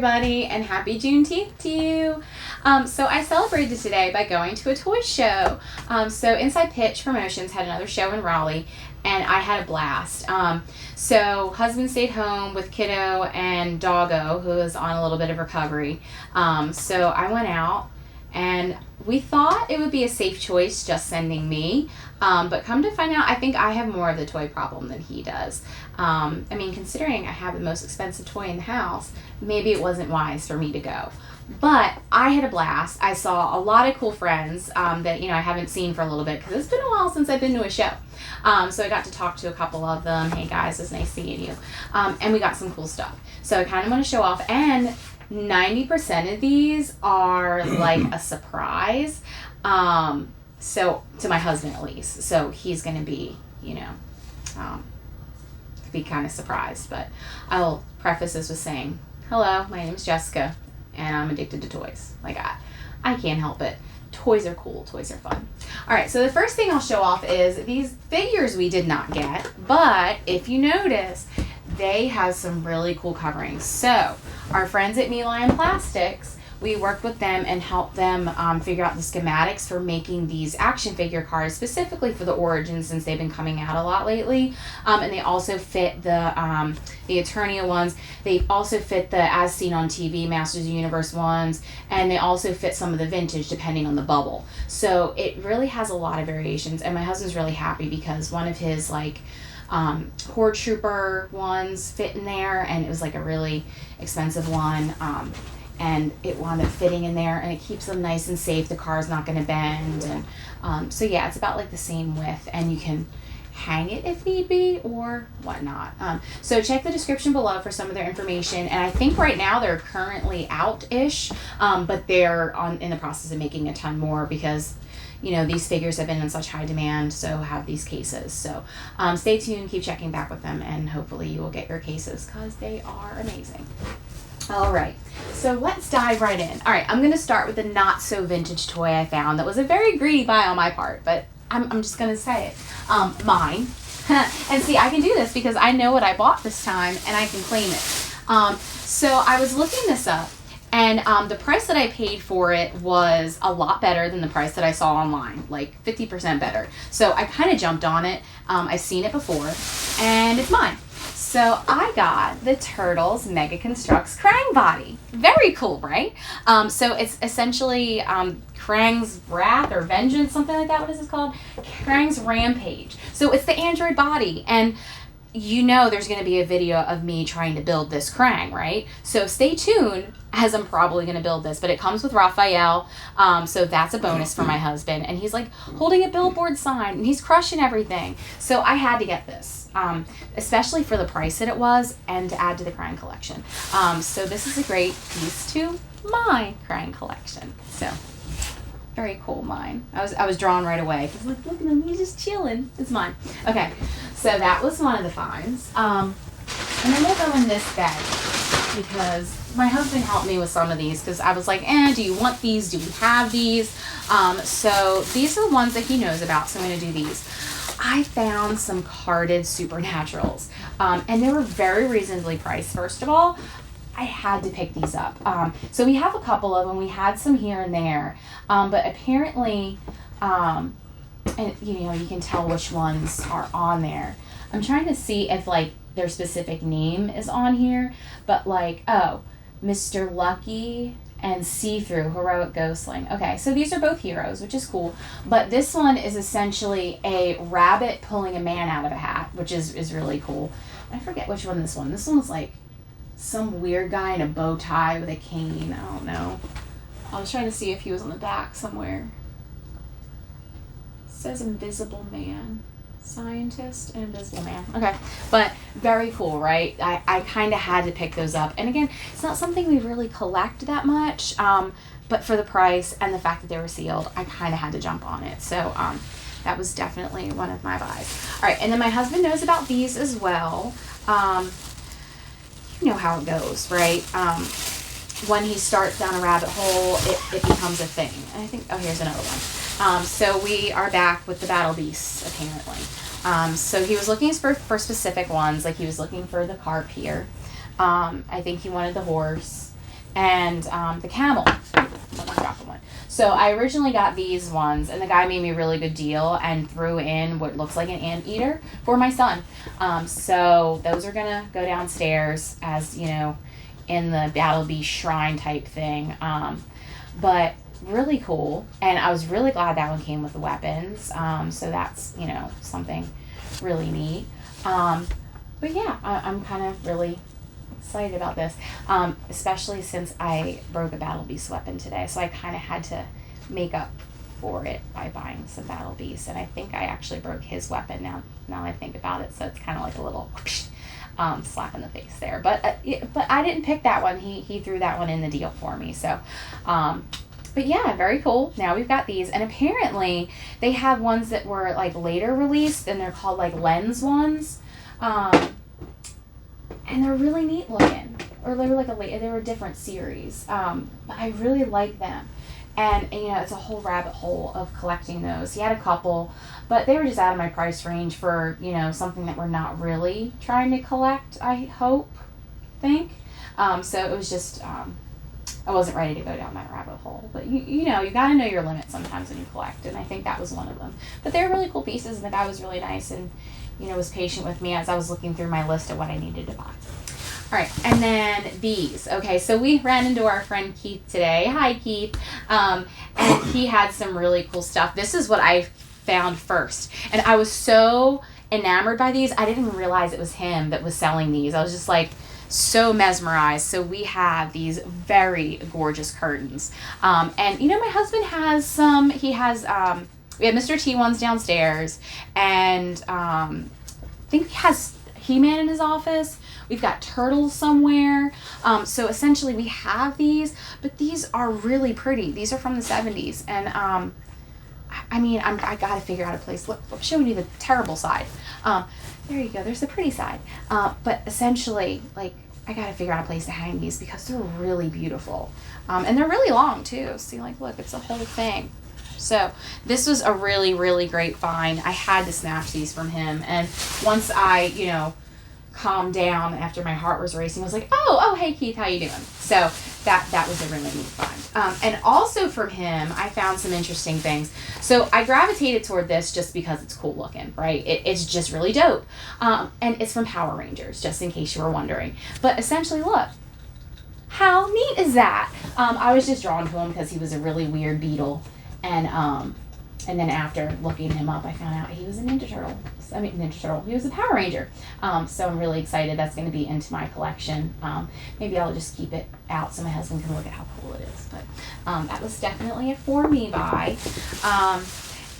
everybody, and happy Juneteenth to you. So I celebrated today by going to a toy show. So Inside Pitch Promotions had another show in Raleigh, and I had a blast. So husband stayed home with kiddo and doggo, who is on a little bit of recovery. So I went out, and we thought it would be a safe choice just sending me. But come to find out, I think I have more of the toy problem than he does. I mean, considering I have the most expensive toy in the house, maybe it wasn't wise for me to go. But I had a blast. I saw a lot of cool friends that, I haven't seen for a little bit because it's been a while since I've been to a show. So I got to talk to a couple of them. Hey guys, it's nice seeing you. And we got some cool stuff. So I kind of want to show off. And 90% of these are like a surprise. So to my husband at least. So he's going to be, be kind of surprised. But I'll preface this with saying, hello, my name's Jessica, and I'm addicted to toys. Like I can't help it. Toys are cool. Toys are fun. All right, so the first thing I'll show off is these figures we did not get, but if you notice, they have some really cool coverings. So our friends at Me Lion Plastics, we worked with them and helped them figure out the schematics for making these action figure cards specifically for the Origins, since they've been coming out a lot lately. And they also fit the Eternia ones. They also fit the As Seen on TV Masters of the Universe ones, and they also fit some of the vintage depending on the bubble. So it really has a lot of variations, and my husband's really happy because one of his Horde Trooper ones fit in there, and it was like a really expensive one. And it wound up fitting in there, and it keeps them nice and safe. The car's not going to bend, and so yeah, it's about like the same width, and you can hang it if need be or whatnot. So check the description below for some of their information, and I think right now they're currently out-ish, but they're in the process of making a ton more because these figures have been in such high demand, so have these cases. So stay tuned, keep checking back with them, and hopefully you will get your cases because they are amazing. All right, so let's dive right in. All right, I'm going to start with the not so vintage toy I found that was a very greedy buy on my part, but I'm just going to say it. Mine. And see, I can do this because I know what I bought this time and I can claim it. So I was looking this up, and the price that I paid for it was a lot better than the price that I saw online, like 50% better. So I kind of jumped on it. I've seen it before, and it's mine. So I got the Turtles Mega Construx Krang body. Very cool, right? So it's essentially Krang's Wrath or Vengeance, something like that. What is this called? Krang's Rampage. So it's the android body, and there's going to be a video of me trying to build this Krang, right? So stay tuned, as I'm probably going to build this, but it comes with Raphael, so that's a bonus for my husband, and he's like holding a billboard sign, and he's crushing everything. So I had to get this, especially for the price that it was, and to add to the Krang collection. So this is a great piece to my Krang collection. So very cool, mine. I was drawn right away. I was like, look at him, he's just chilling. It's mine. Okay, so that was one of the finds. And then we'll go in this bag because my husband helped me with some of these because I was like, do you want these? Do we have these? So these are the ones that he knows about, so I'm going to do these. I found some carded Supernaturals, and they were very reasonably priced, first of all. I had to pick these up. So we have a couple of them. We had some here and there, but apparently, and you can tell which ones are on there. I'm trying to see if their specific name is on here, but Mr. Lucky and See-Through Heroic Ghostling. Okay, so these are both heroes, which is cool, but this one is essentially a rabbit pulling a man out of a hat, which is really cool. I forget which one this one. This one's some weird guy in a bow tie with a cane. I don't know. I was trying to see if he was on the back somewhere. It says Invisible Man. Scientist and Invisible Man. Okay, but very cool, right? I kind of had to pick those up. And again, it's not something we really collect that much, but for the price and the fact that they were sealed, I kind of had to jump on it. So that was definitely one of my buys. All right, and then my husband knows about these as well. You know how it goes, right? When he starts down a rabbit hole, it becomes a thing. And I think, here's another one. So we are back with the Battle Beasts, apparently. So he was looking for specific ones, like he was looking for the carp here. I think he wanted the horse. and the camel. Someone dropped one. So I originally got these ones, and the guy made me a really good deal and threw in what looks like an anteater for my son. So those are gonna go downstairs as, you know, in the Battlebee shrine type thing. But really cool, and I was really glad that one came with the weapons. So that's, you know, something really neat. But yeah, I'm kind of really excited about this, especially since I broke a Battlebeast weapon today, so I kind of had to make up for it by buying some Battlebeasts, and I think I actually broke his weapon now I think about it, so it's kind of like a little slap in the face there, but I didn't pick that one. He threw that one in the deal for me, so but yeah, very cool. Now we've got these, and apparently they have ones that were like later released, and they're called like lens ones. And they're really neat looking, or they were like they were a different series. But I really like them, and you know, it's a whole rabbit hole of collecting those. He had a couple, but they were just out of my price range for, you know, something that we're not really trying to collect. I think. So it was just I wasn't ready to go down that rabbit hole. But you know, you got to know your limits sometimes when you collect, and I think that was one of them. But they were really cool pieces, and the guy was really nice, and you know, was patient with me as I was looking through my list of what I needed to buy. All right, and then these. Okay, so we ran into our friend Keith today. Hi, Keith. And he had some really cool stuff. This is what I found first, and I was so enamored by these. I didn't even realize it was him that was selling these. I was just like so mesmerized. So we have these very gorgeous curtains, and you know, my husband has some. He has we have Mr. T ones downstairs, and I think he has He-Man in his office. We've got turtles somewhere. So essentially we have these, but these are really pretty. These are from the 70s, and I mean, I gotta figure out a place. Look, I'm showing you the terrible side. There you go. There's the pretty side. But essentially, like, I gotta figure out a place to hang these because they're really beautiful, and they're really long too. See, like, look, it's a whole thing. So this was a really, really great find. I had to snatch these from him. And once I, you know, calmed down after my heart was racing, I was like, oh, hey, Keith, how you doing? So that was a really neat find. And also from him, I found some interesting things. So I gravitated toward this just because it's cool looking, right? It's just really dope. And it's from Power Rangers, just in case you were wondering. But essentially, look. How neat is that? I was just drawn to him because he was a really weird beetle. And then after looking him up, I found out he was a Ninja Turtle. Ninja Turtle. He was a Power Ranger. So I'm really excited. That's going to be into my collection. Maybe I'll just keep it out so my husband can look at how cool it is. But that was definitely a for me buy.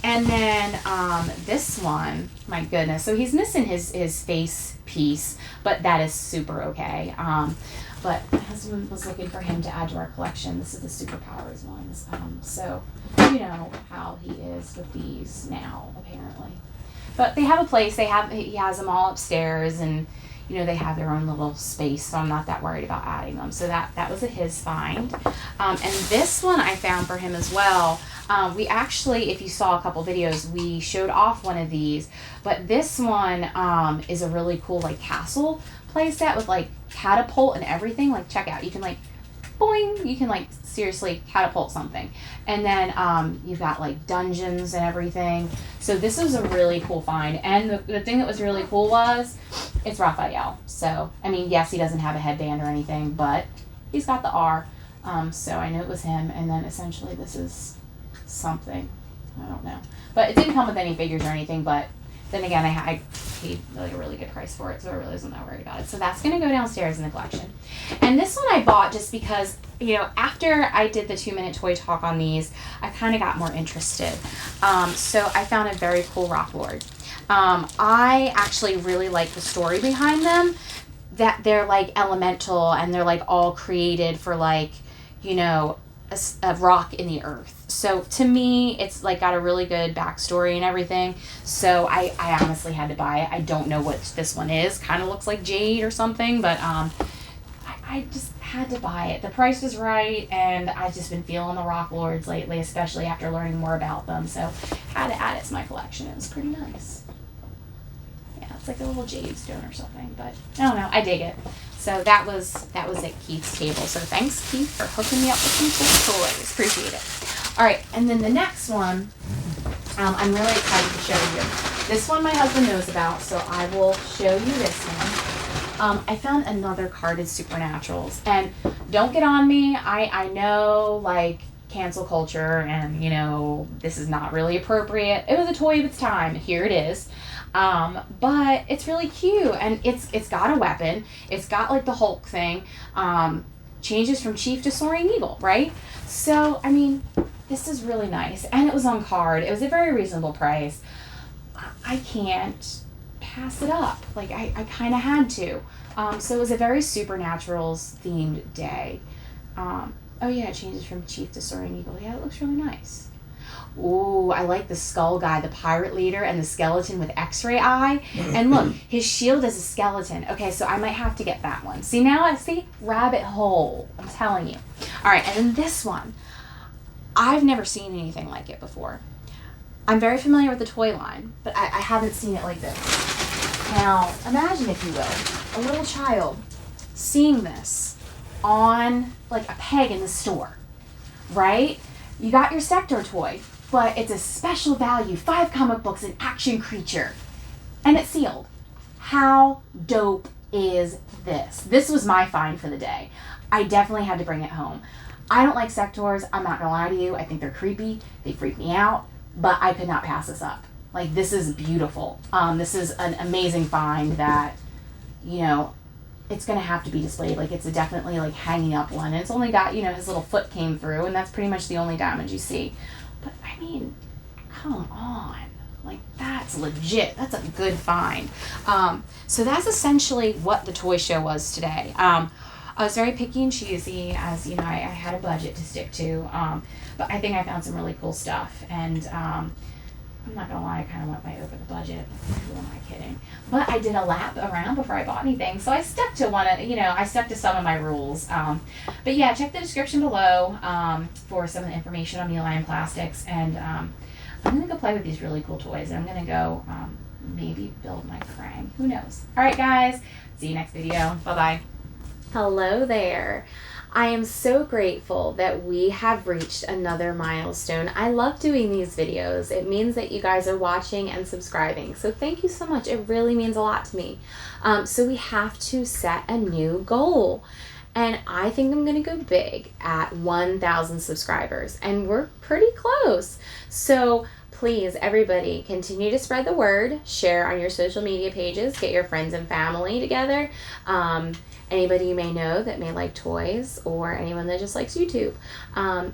And then this one, my goodness. So he's missing his face piece, but that is super okay. But my husband was looking for him to add to our collection. This is the Superpowers ones. So you know how he is with these now, apparently. But they have a place. He has them all upstairs, and you know, they have their own little space. So I'm not that worried about adding them. So that was his find. And this one I found for him as well. We actually, if you saw a couple videos, we showed off one of these. But this one is a really cool like castle playset with like catapult and everything. Like, check out, you can like boing, you can like seriously catapult something, and then you've got like dungeons and everything. So this is a really cool find, and the thing that was really cool was it's Raphael. So I mean, yes, he doesn't have a headband or anything, but he's got the R, so I knew it was him. And then essentially this is something, I don't know, but it didn't come with any figures or anything. But then again, I paid like a really good price for it, so I really wasn't that worried about it. So that's going to go downstairs in the collection. And this one I bought just because, you know, after I did the 2-minute toy talk on these, I kind of got more interested. So I found a very cool Rock Lord. I actually really like the story behind them, that they're like elemental and they're like all created for like, you know, a rock in the earth. So to me, it's like got a really good backstory and everything. So I honestly had to buy it. I don't know what this one is. Kind of looks like jade or something, but I just had to buy it. The price was right, and I've just been feeling the Rock Lords lately, especially after learning more about them. So had to add it to my collection. It was pretty nice. Yeah, It's like a little jade stone or something, but I don't know. I dig it. So that was at Keith's table. So thanks, Keith, for hooking me up with some cool toys. Appreciate it. All right, and then the next one, I'm really excited to show you. This one my husband knows about, so I will show you this one. I found another carded Supernaturals, and don't get on me. I know, like, cancel culture, and, you know, this is not really appropriate. It was a toy of its time. Here it is. But it's really cute, and it's got a weapon. It's got like the Hulk thing. Changes from Chief to Soaring Eagle, right? So, I mean, this is really nice, and it was on card. It was a very reasonable price. I can't pass it up. Like, I kind of had to. So it was a very Supernaturals themed day. Oh yeah, it changes from Chief to Soaring Eagle. Yeah, it looks really nice. Ooh, I like the skull guy, the pirate leader, and the skeleton with x-ray eye. And look, his shield is a skeleton. Okay, so I might have to get that one. See, now I see rabbit hole. I'm telling you. All right, and then this one. I've never seen anything like it before. I'm very familiar with the toy line, but I haven't seen it like this. Now, imagine, if you will, a little child seeing this on like a peg in the store, right? You got your Sector toy, but it's a special value, 5 comic books, an action creature, and it's sealed. How dope is this? This was my find for the day. I definitely had to bring it home. I don't like Sectors, I'm not gonna lie to you. I think they're creepy, they freak me out, but I could not pass this up. Like, this is beautiful. This is an amazing find that, you know, it's gonna have to be displayed. Like, it's definitely like hanging up one. And it's only got, you know, his little foot came through, and that's pretty much the only damage you see. But I mean, come on, like, that's legit. That's a good find. So that's essentially what the toy show was today. I was very picky and choosy, as you know, I had a budget to stick to. But I think I found some really cool stuff, and I'm not gonna lie, I kind of went way over the budget. Who am I kidding? But I did a lap around before I bought anything, so I stuck to I stuck to some of my rules. But yeah, check the description below for some of the information on Meal Line Plastics, and I'm gonna go play with these really cool toys, and I'm gonna go maybe build my Krang. Who knows? All right, guys. See you next video. Bye bye. Hello there. I am so grateful that we have reached another milestone. I love doing these videos. It means that you guys are watching and subscribing. So thank you so much. It really means a lot to me. So we have to set a new goal. And I think I'm going to go big at 1,000 subscribers. And we're pretty close. So please, everybody, continue to spread the word. Share on your social media pages. Get your friends and family together. Anybody you may know that may like toys, or anyone that just likes YouTube.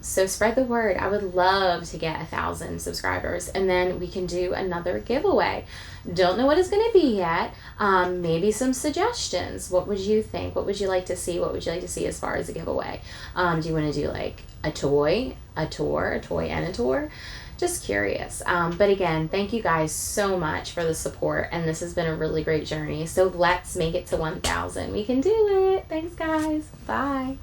So spread the word. I would love to get 1,000 subscribers, and then we can do another giveaway. Don't know what it's going to be yet. Maybe some suggestions. What would you think? What would you like to see? What would you like to see as far as a giveaway? Do you want to do like a toy, a tour, a toy and a tour? Just curious. But again, thank you guys so much for the support, and this has been a really great journey. So let's make it to 1,000. We can do it. Thanks, guys. Bye.